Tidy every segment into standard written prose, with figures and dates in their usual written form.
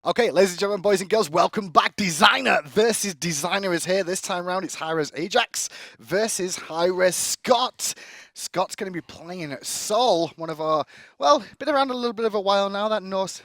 Okay, ladies and gentlemen, boys and girls, welcome back. Designer versus Designer is here. This time around, it's HiRezAjax versus HiRezScott. Scott's going to be playing Sol, one of our, well, been around a little bit of a while now, that Norse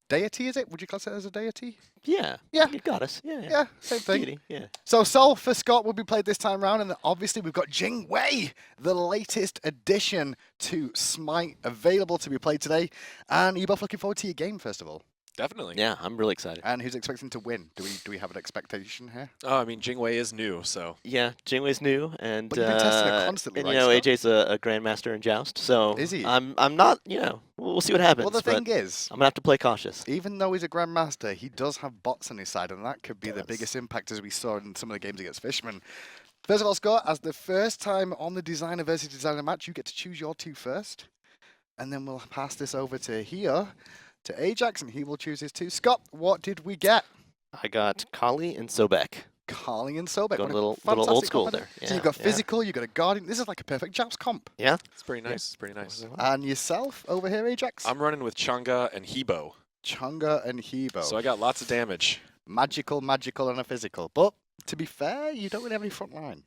deity, is it? Would you class it as a deity? Yeah. Yeah. You got us. Yeah. Yeah, same thing. Deity, yeah. So Sol for Scott will be played this time around, and then obviously we've got Jing Wei, the latest addition to SMITE, available to be played today. And are you both looking forward to your game, first of all? Definitely. Yeah, I'm really excited. And who's expecting to win? Do we have an expectation here? Oh, I mean, Jing Wei is new, so. Yeah, Jing Wei's new, and But you've been testing it constantly, and right, you know, Scott? AJ's a grandmaster in Joust, so Is he? I'm not, you know, we'll see what happens. Well, the but thing is, I'm gonna have to play cautious. even though he's a grandmaster, he does have bots on his side, and that could be the Does. biggest impact as we saw in some of the games against Fisherman. First of all, Scott, as the first time on the Designer versus Designer match, you get to choose your two first, and then we'll pass this over to here, to Ajax, and he will choose his two. Scott, what did we get? I got Kali and Sobek. Carly and Sobek. Going What a little old fantastic school combination. there. So you've got physical, you've got a guardian. This is like a perfect Joust comp. Yeah. It's pretty nice. It's pretty nice. And yourself over here, Ajax? I'm running with Changa and Hebo, Chunga and Hebo. so I got lots of damage. Magical, and a physical. But to be fair, you don't really have any front line.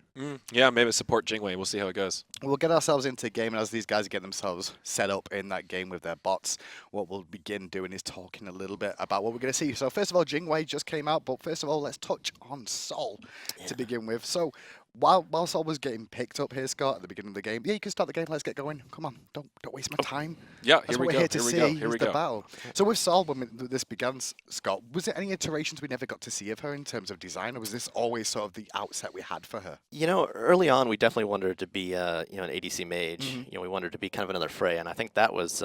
Yeah, maybe support Jing Wei. We'll see how it goes. We'll get ourselves into game, and as these guys get themselves set up in that game with their bots, what we'll begin doing is talking a little bit about what we're going to see. So first of all, Jing Wei just came out, but first of all, let's touch on Sol to begin with. So while Sol was getting picked up here, Scott, at the beginning of the game, yeah, you can start the game. Let's get going. Come on, don't waste my time. Yeah, That's here we what go. we're here to Here we see. go. Is Here we the go. battle. So with Sol, when this began, Scott, was there any iterations we never got to see of her in terms of design, or was this always sort of the outset we had for her? You know, early on, we definitely wanted her to be, you know, an ADC mage. Mm-hmm. You know, we wanted her to be kind of another Frey, and I think that was,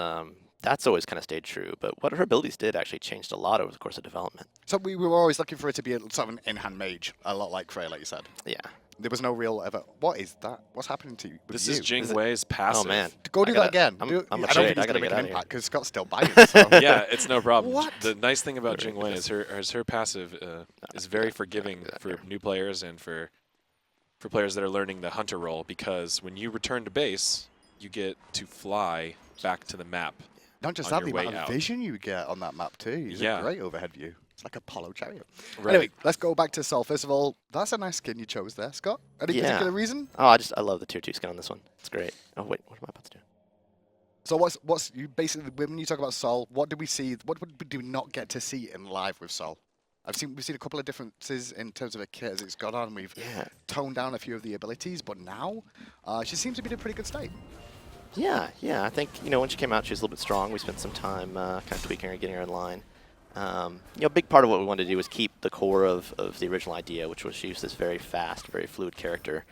that's always kind of stayed true. But what her abilities did actually changed a lot over the course of development. So we were always looking for it to be sort of an in-hand mage, a lot like Frey, like you said. Yeah. There was no real ever. What is that? What's happening to you? with This you? is Jing Is it- Wei's passive. Oh man. Go do I that gotta- again. I'm I don't afraid. think I he's gotta going to get make out an of here. impact because Scott's still biting. So. Yeah, it's no problem. What? The nice thing about Very Jing Wei is her passive is very forgiving for new players and for players that are learning the hunter role, because when you return to base, you get to fly back to the map. Not just on that, the your amount way of out. vision you get on that map too. It's Yeah. a great overhead view. It's like Apollo chariot. Right. Anyway, let's go back to Sol. First of all, that's a nice skin you chose there, Scott. Any Yeah. particular reason? Oh, I love the tier 2 skin on this one. It's great. Oh wait, what am I about to do? So what's you basically when you talk about Sol, what did we see? What do we not get to see in live with Sol? We've seen a couple of differences in terms of a kit as it's gone on. We've toned down a few of the abilities, but now she seems to be in a pretty good state. Yeah, I think, you know, when she came out, she was a little bit strong. We spent some time kind of tweaking her, getting her in line. You know, a big part of what we wanted to do was keep the core of the original idea, which was she was this very fast, very fluid character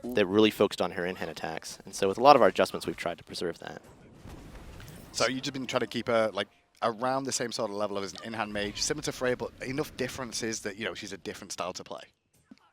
that really focused on her in-hand attacks. And so with a lot of our adjustments, we've tried to preserve that. So you've just been trying to keep her like around the same sort of level as an in-hand mage, similar to Frey, but enough differences that, you know, she's a different style to play.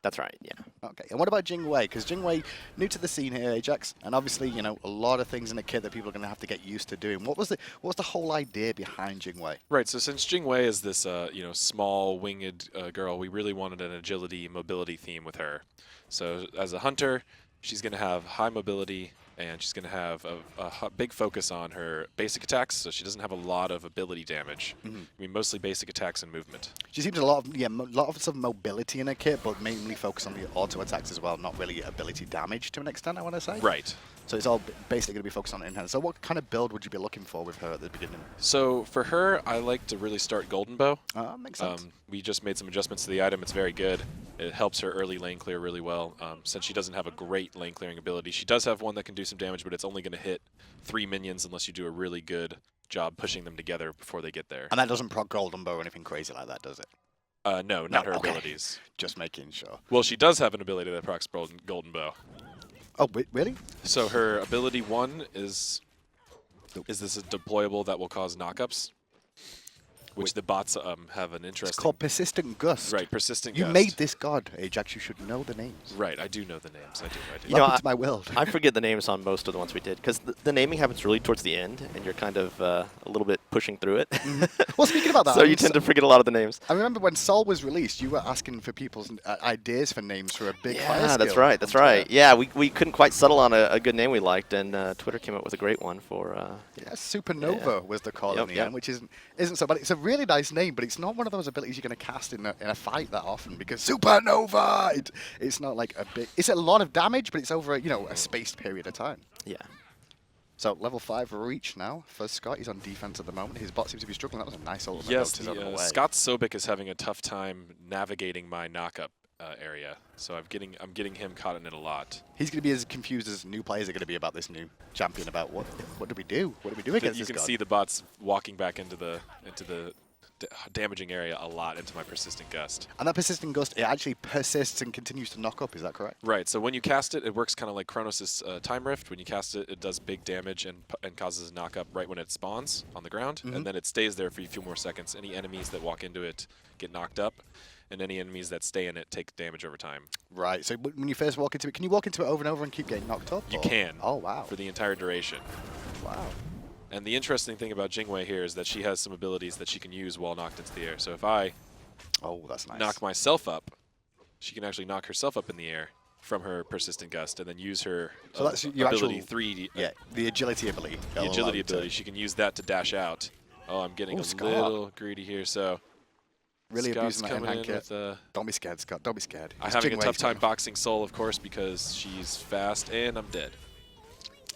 That's right, yeah. Okay, and what about Jing Wei? Because Jing Wei, new to the scene here, Ajax, and obviously, you know, a lot of things in the kit that people are going to have to get used to doing. What was the whole idea behind Jing Wei? Right, so since Jing Wei is this, you know, small, winged girl, we really wanted an agility, mobility theme with her. So as a hunter, she's going to have high mobility, and she's going to have a big focus on her basic attacks, so she doesn't have a lot of ability damage. I mean, mostly basic attacks and movement. She seems a lot of sort of mobility in her kit, but mainly focus on the auto attacks as well, not really ability damage to an extent, I want to say. Right. So it's all basically going to be focused on in-hand. So what kind of build would you be looking for with her at the beginning? So for her, I like to really start Golden Bow. Makes sense. We just made some adjustments to the item. It's very good. It helps her early lane clear really well. Since she doesn't have a great lane clearing ability, she does have one that can do some damage, but it's only going to hit 3 minions unless you do a really good job pushing them together before they get there. And that doesn't proc Golden Bow or anything crazy like that, does it? No, not her okay. abilities. Just making sure. Well, she does have an ability that procs Golden Bow. Oh, really? So her ability 1 is this a deployable that will cause knockups, which the bots have an interesting... It's called Persistent Gust. Right, Persistent You Gust. made this god, Ajax. You should know the names. Right, I do know the names. I do. You know, Welcome to my world. I forget the names on most of the ones we did, because the naming happens really towards the end, and you're kind of a little bit pushing through it. Well, speaking about that, So you tend to forget a lot of the names. I remember when Sol was released, you were asking for people's ideas for names for a big fire Yeah, that's skill right, on that's Twitter. right. Yeah, we couldn't quite settle on a good name we liked, and Twitter came up with a great one for... Yeah, Supernova was the call in the Yep. end, which isn't so bad. It's a really nice name, but it's not one of those abilities you're going to cast in a fight that often because Supernova. It's not like a big. It's a lot of damage, but it's over a spaced period of time. Yeah. So level 5 reach now for Scott. He's on defense at the moment. His bot seems to be struggling. That was a nice ultimate. Yes, though, to zone him away. Scott Sobek is having a tough time navigating my knockup area, so I'm getting him caught in it a lot. He's going to be as confused as new players are going to be about this new champion. About what do we do? What do we do against You this can god? see the bots walking back into the damaging area a lot into my persistent gust. And that persistent gust, it actually persists and continues to knock up. Is that correct? Right. So when you cast it, it works kind of like Kronos' Time Rift. When you cast it, it does big damage and causes a knock-up right when it spawns on the ground, and then it stays there for a few more seconds. Any enemies that walk into it get knocked up, and any enemies that stay in it take damage over time. Right. So when you first walk into it, can you walk into it over and over and keep getting knocked up? You or? can. Oh, wow. For the entire duration. Wow. And the interesting thing about Jing Wei here is that she has some abilities that she can use while knocked into the air. So if I that's nice. knock myself up, she can actually knock herself up in the air from her persistent gust and then use her your ability actual, 3. Yeah, the agility ability. The agility ability. She can use that to dash out. Oh, I'm getting Scott. little greedy here. So Really Scott's abusing that coming in-hand in kit. with, Don't be scared, Scott. Don't be scared. I'm It's having a Jing Wei, tough time Scott. boxing Soul, of course, because she's fast and I'm dead.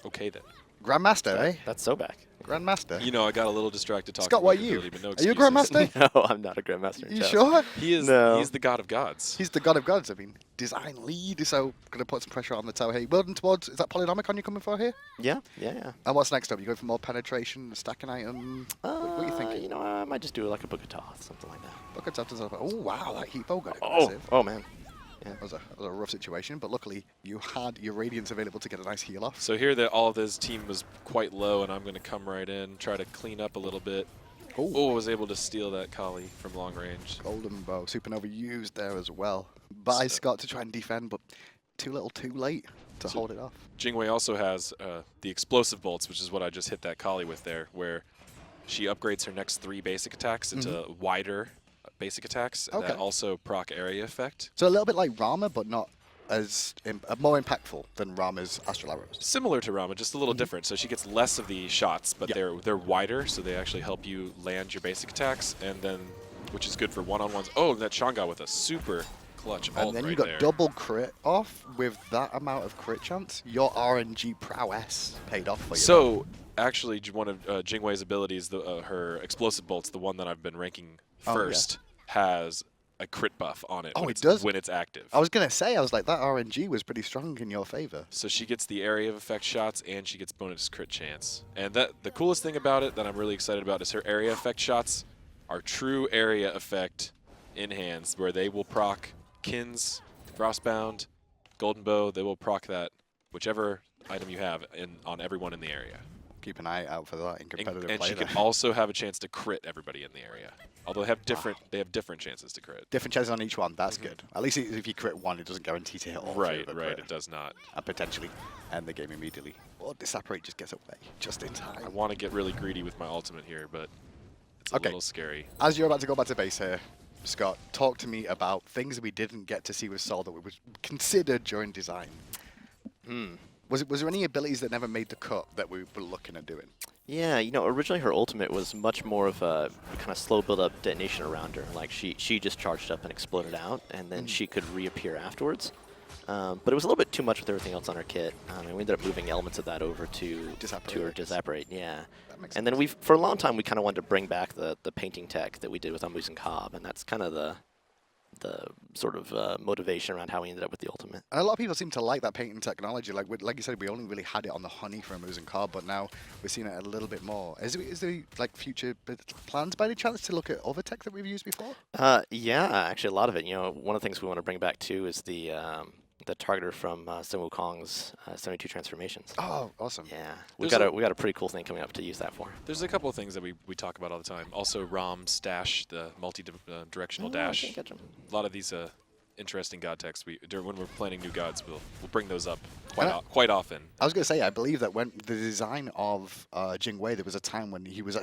Okay then. Grandmaster, eh? That's Sobek. Grandmaster. You know, I got a little distracted talking Scott, about what are the you? ability, but no Are you a excuses. Grandmaster? No, I'm not a Grandmaster. in You chess. sure? He is. No. He's the god of gods. He's the god of gods. I mean, design lead. So going to put some pressure on the tower here. Building towards. Is that Polynomicon you're coming for here? Yeah, yeah. And what's next up? You going for more penetration, stacking item? What are you thinking? You know, I might just do like a Book of Toth, something like that. Look at that. Oh wow, that Heapo got Oh, aggressive. oh man. Yeah. That was a rough situation, but luckily you had your Radiance available to get a nice heal off. So here, all of his team was quite low, and I'm going to come right in, try to clean up a little bit. Oh, I was able to steal that Kali from long range. Golden Bow, Supernova used there as well by Scott to try and defend, but too little, too late to hold it off. Jing Wei also has the explosive bolts, which is what I just hit that Kali with there, where she upgrades her next 3 basic attacks into wider basic attacks that also proc area effect. So a little bit like Rama, but not as more impactful than Rama's Astral Arrows. Similar to Rama, just a little different. So she gets less of the shots, but they're wider, so they actually help you land your basic attacks, and then which is good for one-on-ones. Oh, that Shanga with a super clutch ult And then right you got there. double crit off with that amount of crit chance. Your RNG prowess paid off for you. So actually, one of Jing Wei's abilities, her explosive bolts, the one that I've been ranking first, has a crit buff on it. Oh, when it it's, does? when it's active. I was going to say, I was like, that RNG was pretty strong in your favor. So she gets the area of effect shots, and she gets bonus crit chance. And the coolest thing about it that I'm really excited about is her area effect shots are true area effect in hands, where they will proc Kins, Frostbound, Golden Bow. They will proc that, whichever item you have, on everyone in the area. Keep an eye out for that in competitive And play she there. can also have a chance to crit everybody in the area. Although they have different chances to crit. Different chances on each one, that's good. At least if you crit one, it doesn't guarantee to hit all three Right, of the right, crit. it does not. And potentially end the game immediately. Or Disapparate just gets away just in time. I want to get really greedy with my ultimate here, but it's a little scary. As you're about to go back to base here, Scott, talk to me about things we didn't get to see with Sol that we would consider during design. Was there any abilities that never made the cut that we were looking at doing? Yeah, you know, originally her ultimate was much more of a kind of slow build-up detonation around her. Like she just charged up and exploded out, and then she could reappear afterwards. But it was a little bit too much with everything else on her kit. And we ended up moving elements of that over to her Disapparate. Yeah. And then for a long time we kind of wanted to bring back the painting tech that we did with Umbus and Cobb, and that's kind of the sort of motivation around how we ended up with the ultimate. And a lot of people seem to like that painting technology. Like you said, we only really had it on the honey for Umbus and Cobb, but now we're seeing it a little bit more. Is there like future plans by any chance to look at other tech that we've used before? Yeah, actually a lot of it. You know, one of the things we want to bring back too is the targeter from Sun Wukong's 72 transformations. Oh, awesome. Yeah, we got a pretty cool thing coming up to use that for. There's a couple of things that we talk about all the time. Also, ROM's dash, the multi-directional I dash. didn't catch 'em. A lot of these interesting god techs. When we're planning new gods, we'll bring those up Yeah. quite often. I was going to say, I believe that when the design of Jing Wei, there was a time when she was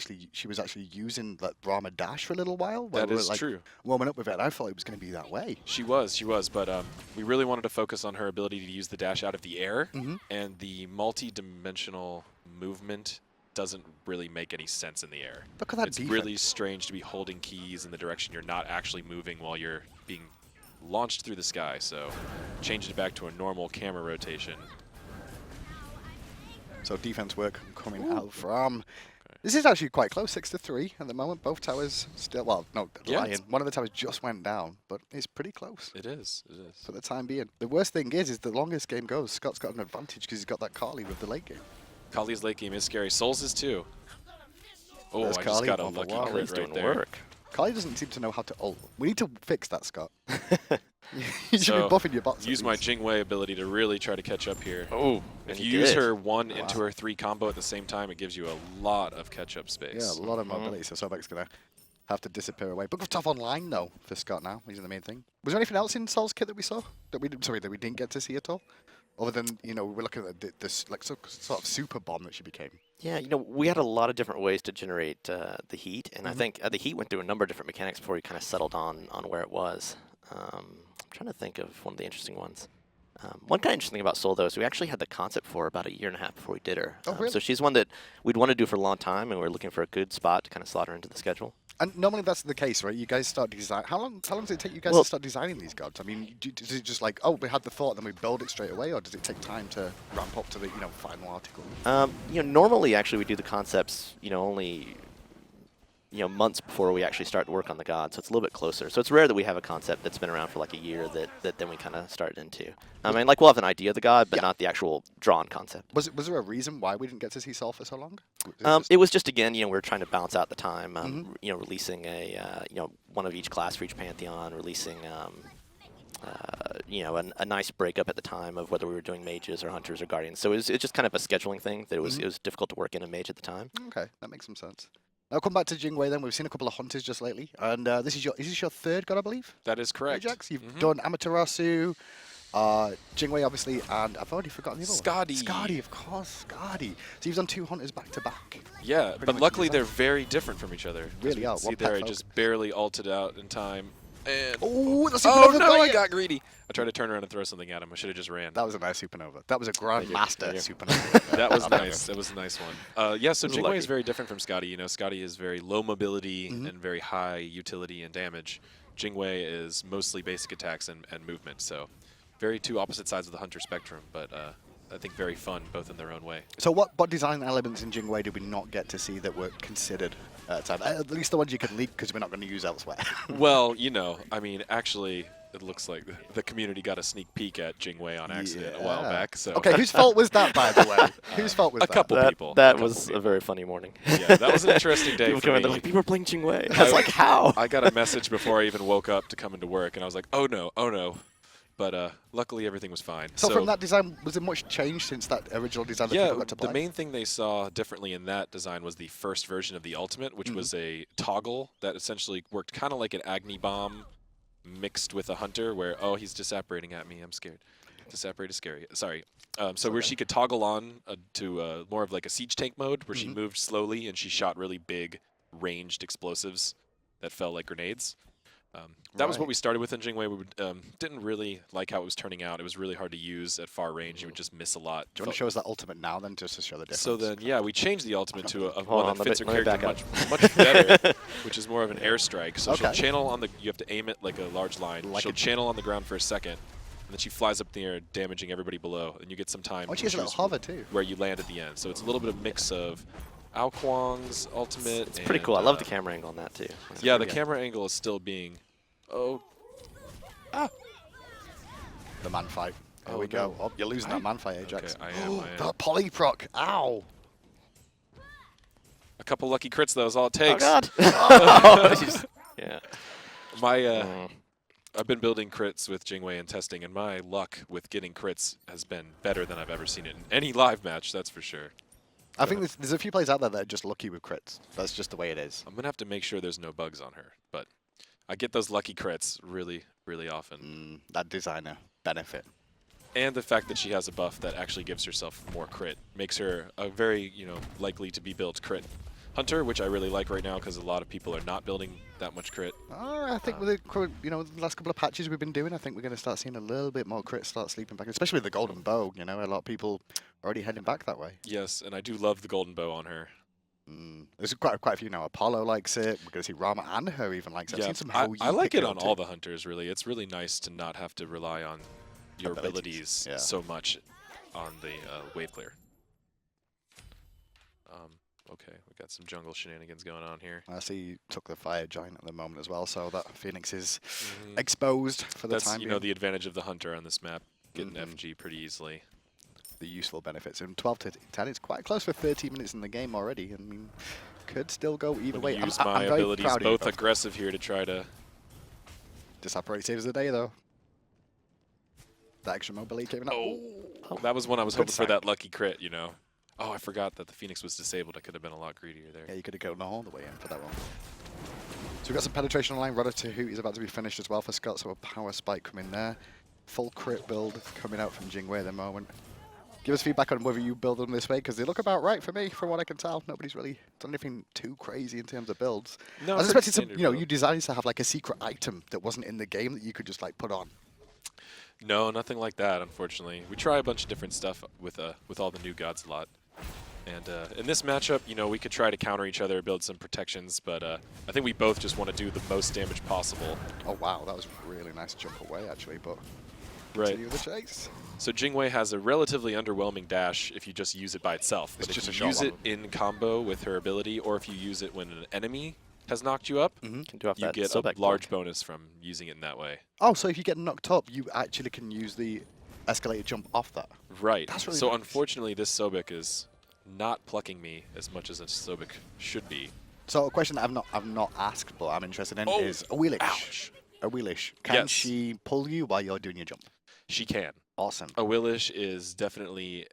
actually using that Brahma dash for a little while. That is like, true. Warming up with it, and I thought it was going to be that way. She was, but we really wanted to focus on her ability to use the dash out of the air and the multi-dimensional movement doesn't really make any sense in the air. Look at that It's defense. really strange to be holding keys in the direction you're not actually moving while you're being launched through the sky. So changing it back to a normal camera rotation. So defense work coming out from. This is actually quite close, 6-3 at the moment. Both towers still, well, no, Yeah, lying. One of the towers just went down, but it's pretty close It is. for the time being. The worst thing is the longest game goes, Scott's got an advantage because he's got that Carly with the late game. Kali's late game is scary. Souls is too. Oh, There's I Kali just got a on the lucky wall. crit He's right doing there. work. Carly doesn't seem to know how to ult. We need to fix that, Scott. You should So, be buffing your bots. at Use my least. Jing Wei ability to really try to catch up here. Oh, If and you he use did. her 1 into her 3 combo at the same time, it gives you a lot of catch-up space. Yeah, a lot of mobility, so Sobek's going to have to disappear away. But tough online, though, for Scott now. He's the main thing. Was there anything else in Sol's kit that we saw? That we didn't get to see at all? Other than, you know, we're looking at this like sort of super bomb that she became. Yeah, you know, we had a lot of different ways to generate the heat, and I think the heat went through a number of different mechanics before we kind of settled on where it was. I'm trying to think of one of the interesting ones. One kind of interesting thing about Soul, though, is we actually had the concept for about 1.5 years before we did her. Oh, really? So she's one that we'd want to do for a long time, and we were looking for a good spot to kind of slot her into the schedule. And normally that's the case, right? You guys start design. How long does it take you guys Well- to start designing these gods? I mean, is it just like, oh, we had the thought, then we build it straight away, or does it take time to ramp up to the final article? You know, normally actually we do the concepts, only months before we actually start to work on the god, so it's a little bit closer. So it's rare that we have a concept that's been around for like a year that then we kind of start into. I mean, like we'll have an idea of the god, but not the actual drawn concept. Was there a reason why we didn't get to see Sol for so long? It was just again, we were trying to balance out the time. Releasing a one of each class for each pantheon, releasing a nice breakup at the time of whether we were doing mages or hunters or guardians. So it's just kind of a scheduling thing that it was difficult to work in a mage at the time. Okay, that makes some sense. Now come back to Jing Wei then. We've seen a couple of hunters just lately, and is this your third god, I believe? That is correct. Ajax, you've done Amaterasu, Jing Wei obviously, and I've already forgotten the other one. Scotty. Scotty, of course, Scotty. So you've done 2 hunters back to back. Yeah, Pretty but much luckily design. they're very different from each other. As Really we are. can See One there, I pack just barely ulted out in time. And Oh, that's oh supernova no, I going. got greedy. I tried to turn around and throw something at him. I should have just ran. That was a nice supernova. That was a grandmaster Thank you. supernova. That was nice. That was a nice one. Yeah, so Was Jing Wei is lucky. very different from Scotty. Scotty is very low mobility and very high utility and damage. Jing Wei is mostly basic attacks and movement. So very two opposite sides of the hunter spectrum, but I think very fun both in their own way. So what design elements in Jing Wei did we not get to see that were considered at least the ones you could leak because we're not going to use elsewhere? Well, I mean, actually, it looks like the community got a sneak peek at Jing Wei on accident a while Yeah. back. So Okay, whose fault was that, by the way? Whose fault was a that? couple That, people. that a couple was a people. very funny morning. Yeah, that was an interesting day People for come in, me. they're like, people are playing Jing Wei. I was like, how? I got a message before I even woke up to come into work, and I was like, oh no. But luckily, everything was fine. So from that design, was there much change since that original design that yeah, people got to play? the main thing they saw differently in that design was the first version of the ultimate, which was a toggle that essentially worked kind of like an Agni bomb mixed with a hunter, where, oh, he's disapparating at me, I'm scared. Disapparate is scary. Sorry. So where she could toggle on to more of like a siege tank mode, where she moved slowly and she shot really big ranged explosives that fell like grenades. That was what Right. we started with in Jing Wei. We didn't really like how it was turning out. It was really hard to use at far range. You would just miss a lot. Do you want to show us that ultimate now, then, just to show the difference? So then, yeah, we changed the ultimate to a Hold one on, that fits her let me character back much better, which is more of an airstrike. So she'll Okay. channel on the. You have to aim it like a large line. Like she'll a- channel on the ground for a second, and then she flies up in the air, damaging everybody below. And you get some time. Oh, to she has a little choose hover, too. Where you land at the end. So it's a little bit of mix of Ao Kwang's ultimate. It's pretty and, cool. I love the camera angle on that, too. Yeah, the Yeah. camera angle is still being. Oh. The man fight. Here Oh, we go. no. Oh, you're losing that man fight, Ajax. Okay, I am. That polyproc. Ow. A couple lucky crits, though, is all it Oh, takes. God. Oh, jeez. Yeah. My, I've been building crits with Jing Wei and testing, and my luck with getting crits has been better than I've ever seen it in any live match, that's for sure. I think there's a few players out there that are just lucky with crits. That's just the way it is. I'm going to have to make sure there's no bugs on her, but I get those lucky crits really, really often. That designer benefit. And the fact that she has a buff that actually gives herself more crit makes her a very, likely to be built crit hunter, which I really like right now because a lot of people are not building that much crit. I think with the current, the last couple of patches we've been doing, I think we're going to start seeing a little bit more crit start sleeping back, especially with the golden bow. A lot of people are already heading back that way. Yes, and I do love the golden bow on her. There's quite a few now. Apollo likes it. We're going to see Rama and her even likes it. I've Yeah, seen some I like pick it on up all too. the hunters, really. It's really nice to not have to rely on your Abilities, abilities yeah. so much on the wave clear. Okay, we got some jungle shenanigans going on here. I see you took the fire giant at the moment as well, so that Phoenix is exposed for the That's, time you being. know, the advantage of the hunter on this map, getting Mhm. FG pretty easily. The useful benefits. And 12 to 10, it's quite close for 30 minutes in the game already. I mean, could still go either I'm way. gonna use I'm my very abilities proud of you both aggressive here to try to... Disapparates saves the day, though. The extra mobility came out. Oh, that was when I was Good hoping for sign. that lucky crit, you know. Oh, I forgot that the Phoenix was disabled. I could have been a lot greedier there. Yeah, you could have gone all the way in for that one. So we've got some penetration online. Rudder to Hoot is about to be finished as well for Scott, so a power spike coming there. Full crit build coming out from Jing Wei at the moment. Give us feedback on whether you build them this way, because they look about right for me, from what I can tell. Nobody's really done anything too crazy in terms of builds. No, I was pretty expecting some, standard you know, build. you designed to have like a secret item that wasn't in the game that you could just like put on. No, nothing like that, unfortunately. We try a bunch of different stuff with all the new gods a lot. And in this matchup, you know, we could try to counter each other, build some protections, but I think we both just want to do the most damage possible. Oh wow, that was a really nice jump away actually, but Right. continue the chase. So Jing Wei has a relatively underwhelming dash if you just use it by itself. It's But just if a you short use it one. in combo with her ability, or if you use it when an enemy has knocked you up, Can do off you that get a Sobek large block. bonus from using it in that way. Oh, so if you get knocked up, you actually can use the escalated jump off that. Right. That's really so nice. unfortunately, this Sobek is not plucking me as much as a Sobek should be. So a question that I've not asked, but I'm interested in Oh, is a wheelish. ouch. A wheelish. Can Yes. she pull you while you're doing your jump? She can. Awesome. A Willish is definitely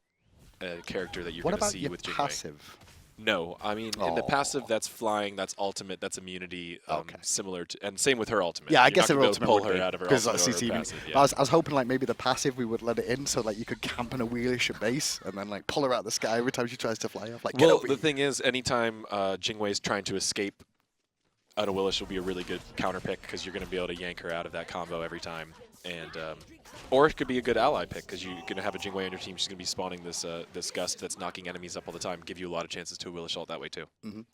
a character that you're What going to about see your with Jing Wei. passive? No, I mean, in the passive, Oh. that's flying, that's ultimate, that's immunity, Okay. similar to, and same with her ultimate. Yeah, I You're guess not her gonna be able ultimate to pull would her be out of her because ultimate or her CC. passive, But yeah. I was hoping like maybe the passive we would let it in so like you could camp in a wheelish at base and then like pull her out the sky every time she tries to fly off. Like get Well, over the here. thing is, anytime Jing Wei's trying to escape out of Willish will be a really good counter pick because you're going to be able to yank her out of that combo every time. And or it could be a good ally pick because you're going to have a Jing Wei on your team. She's going to be spawning this this gust that's knocking enemies up all the time, give you a lot of chances to Willish ult that way too.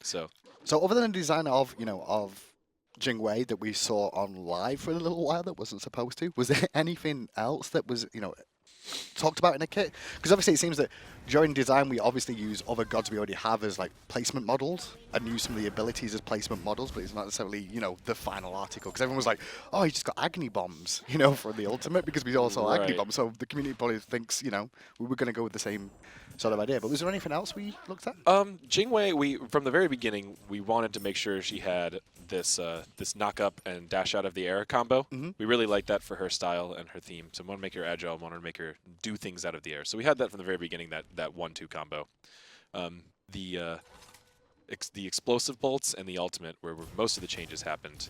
So So other than the design of of Jing Wei that we saw on live for a little while that wasn't supposed to, was there anything else that was talked about in a kit? Because obviously it seems that during design we obviously use other gods we already have as like placement models and use some of the abilities as placement models, but it's not necessarily the final article. Because everyone was like, oh, he just got Agni bombs, for the ultimate because we all saw Agni Right. bombs. So the community probably thinks we were going to go with the same sort of idea. But was there anything else we looked at? Jing Wei, from the very beginning, we wanted to make sure she had this this knock up and dash out of the air combo. We really liked that for her style and her theme. So we want to make her agile, wanted to make her do things out of the air. So we had that from the very beginning, that 1-2 combo. The explosive bolts and the ultimate, where most of the changes happened.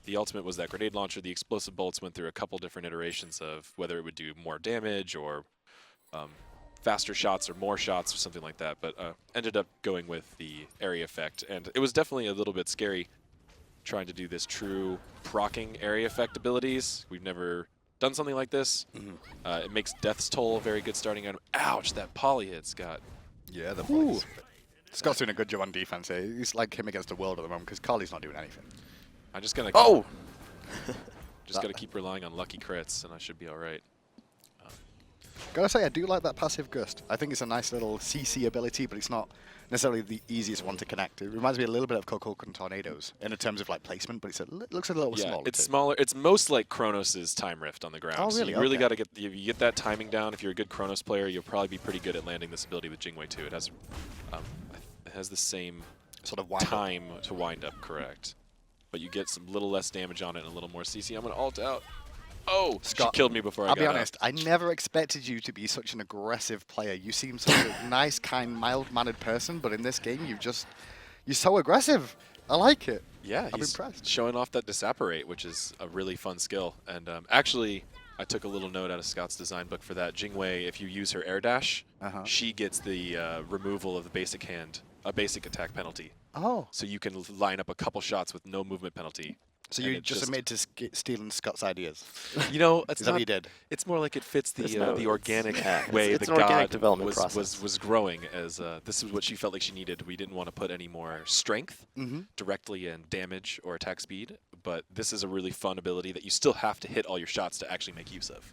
The ultimate was that grenade launcher. The explosive bolts went through a couple different iterations of whether it would do more damage or faster shots or more shots or something like that, but ended up going with the area effect. And it was definitely a little bit scary trying to do this true proccing area effect abilities. We've never done something like this. It makes Death's Toll a very good starting item. Ouch, that poly hit, Scott. Yeah, the boys. Scott's doing a good job on defense here. He's like him against the world at the moment because Carly's not doing anything. I'm just gonna just gotta keep relying on lucky crits, and I should be all right. Gotta say, I do like that passive gust. I think it's a nice little CC ability, but it's not necessarily the easiest one to connect. It reminds me a little bit of Coco and Tornadoes in terms of like placement, but it looks a little Yeah, smaller. it's too. smaller. It's most like Kronos's time rift on the ground. Oh, So really? you really Okay. got to get if you get that timing down. If you're a good Kronos player, you'll probably be pretty good at landing this ability with Jing Wei too. It has the same Sort of wind up. time to wind up, correct? But you get some little less damage on it and a little more CC. I'm gonna ult out. Oh, Scott, she killed me before I I'll got be out. honest, I never expected you to be such an aggressive player. You seem such a nice, kind, mild-mannered person, but in this game, you're so aggressive. I like it. Yeah, I'm he's impressed. showing off that disapparate, which is a really fun skill. And actually, I took a little note out of Scott's design book for that. Jing Wei, if you use her air dash, she gets the removal of the basic hand, a basic attack penalty. Oh. So you can line up a couple shots with no movement penalty. So And you it just admitted to stealing Scott's ideas. You know, it's Is that what not. you did? It's more like it fits There's the no- the it's- organic yeah, way it's the an organic god development was process. growing. As this is what she felt like she needed. We didn't want to put any more strength Mm-hmm. directly in damage or attack speed, but this is a really fun ability that you still have to hit all your shots to actually make use of.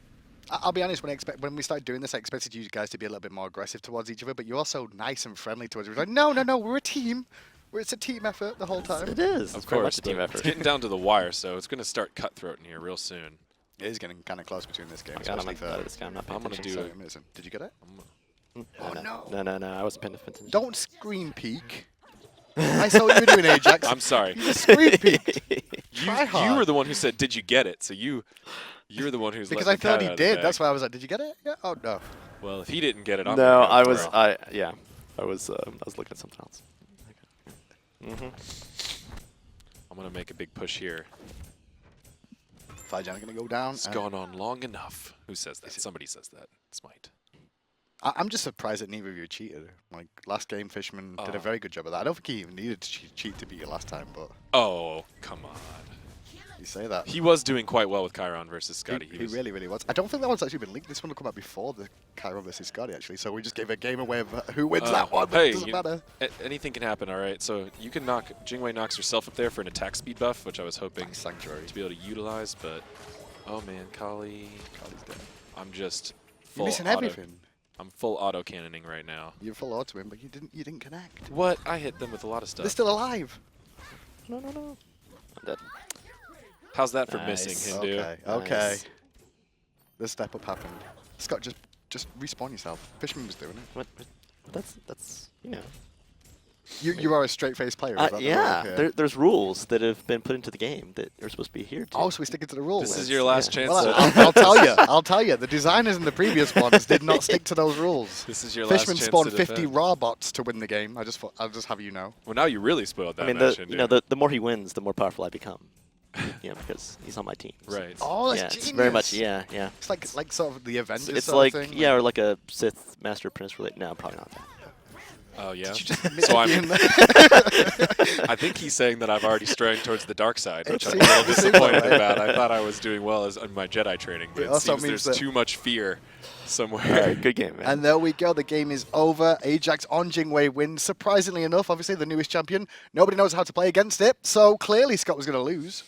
I'll be honest, when we started doing this, I expected you guys to be a little bit more aggressive towards each other, but you're also nice and friendly towards each other. Like, no, we're a team. It's a team effort the whole time. It is. Of It's very much course, a team but effort. it's getting down to the wire, so it's going to start cutthroat in here real soon. It is getting kind of close between this game, Oh my God, I'm especially not, for this guy, I'm not paying I'm gonna attention. do so amazing. Did you get it? Oh, no. No, I wasn't paying attention. Don't screen peek. I saw what you were doing, Ajax. I'm sorry. You just screen peeked. You Try hard. were the one who said, "Did you get it?" So you're the one who's Because let I the thought cat he out of the did. bag. that's why I was like, did you get it? Yeah. Oh, no. Well, if he didn't get it, I'm No, gonna go I for was. it. Yeah, I was looking at something else. I'm gonna make a big push here. Fijan going to go down. It's gone on long enough. Who says that? Somebody says that. Smite. I'm just surprised that neither of you cheated. Like, last game, Fishman did a Oh. very good job of that. I don't think he even needed to cheat to beat you last time, but Oh, come on. you say that. He was doing quite well with Chiron versus Scotty. He really, really was. I don't think that one's actually been leaked. This one will come out before the Cairo versus Scotty, actually. So we just gave a game away of who wins that one. But Hey, it doesn't matter. anything can happen, all right? So you can knock, Jing Wei knocks herself up there for an attack speed buff, which I was hoping Sanctuary. to be able to utilize, but oh man, Kali's dead. I'm just You're full missing auto. everything. I'm full auto cannoning right now. You're full auto him, but you didn't connect. What? I hit them with a lot of stuff. They're still alive. No. I'm dead. How's that for Nice. missing, Hindu? Okay. Nice. The step up happened. Scott, just respawn yourself. Fishman was doing it. What? That's you know. You are a straight-faced player. is that the Yeah, rule here? there's rules that have been put into the game that are supposed to be adhered to. Oh, so we're sticking to the rules. This is your last chance Well, to... I'll tell you. I'll tell you. The designers in the previous ones did not stick to those rules. This is your last Fishman chance spawned to 50 defend. raw bots to win the game. I'll just have you know. Well, now you really spoiled that I mean, match, the Hindu. the more he wins, the more powerful I become. Because he's on my team. So- Right. Oh, that's yeah, genius. it's very much. Yeah. It's like sort of the Avengers. It's sort like of thing. yeah, or like a Sith Master Apprentice related. No, probably not that. Oh, yeah? Did you just admit So to I'm... being there? I think he's saying that I've already strayed towards the dark side, which It I'm a little seems disappointed that way. about. I thought I was doing well in my Jedi training, but It it also seems means there's that- too much fear somewhere. All right, good game, man. And there we go. The game is over. Ajax on Jing Wei wins. Surprisingly enough, obviously the newest champion. Nobody knows how to play against it. So clearly Scott was going to lose.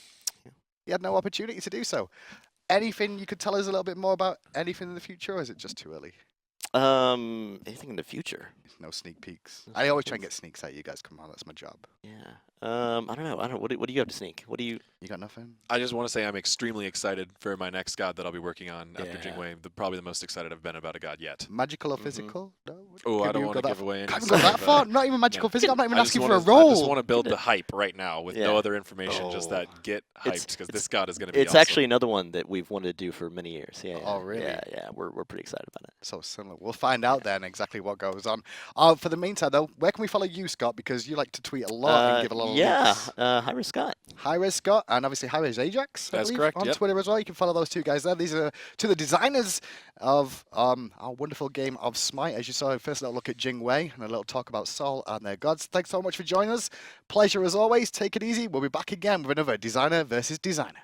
He had no opportunity to do so. Anything you could tell us a little bit more about anything in the future, or is it just too early? Anything in the future? No sneak peeks. I always try and get sneaks out. You guys, come on, that's my job. Yeah. I don't know. What do you have to sneak? What do you? You got nothing? I just want to say I'm extremely excited for my next god that I'll be working on after Yeah. Jing Wei. Probably the most excited I've been about a god yet. Magical or physical? No. Oh, I don't want to go give away any Can't even go that stuff, far. Not even magical, physical. I'm not even I just asking for a wanna- roll. I just want to build the hype right now with no Yeah. other information, just that get It's- hyped, because this god is going to be It's awesome. actually another one that we've wanted to do for many years. Yeah. Oh, really? Yeah. We're pretty excited about it. So similar. We'll find out then exactly what goes on. For the meantime, though, where can we follow you, Scott? Because you like to tweet a lot and give a lot of links. HiRezScott. HiRezScott and obviously HiRezAjax. I That's believe, correct, On yep. Twitter as well. You can follow those two guys there. These are two of the designers of our wonderful game of Smite. As you saw, first a little look at Jing Wei and a little talk about Sol and their gods. Thanks so much for joining us. Pleasure as always. Take it easy. We'll be back again with another designer versus designer.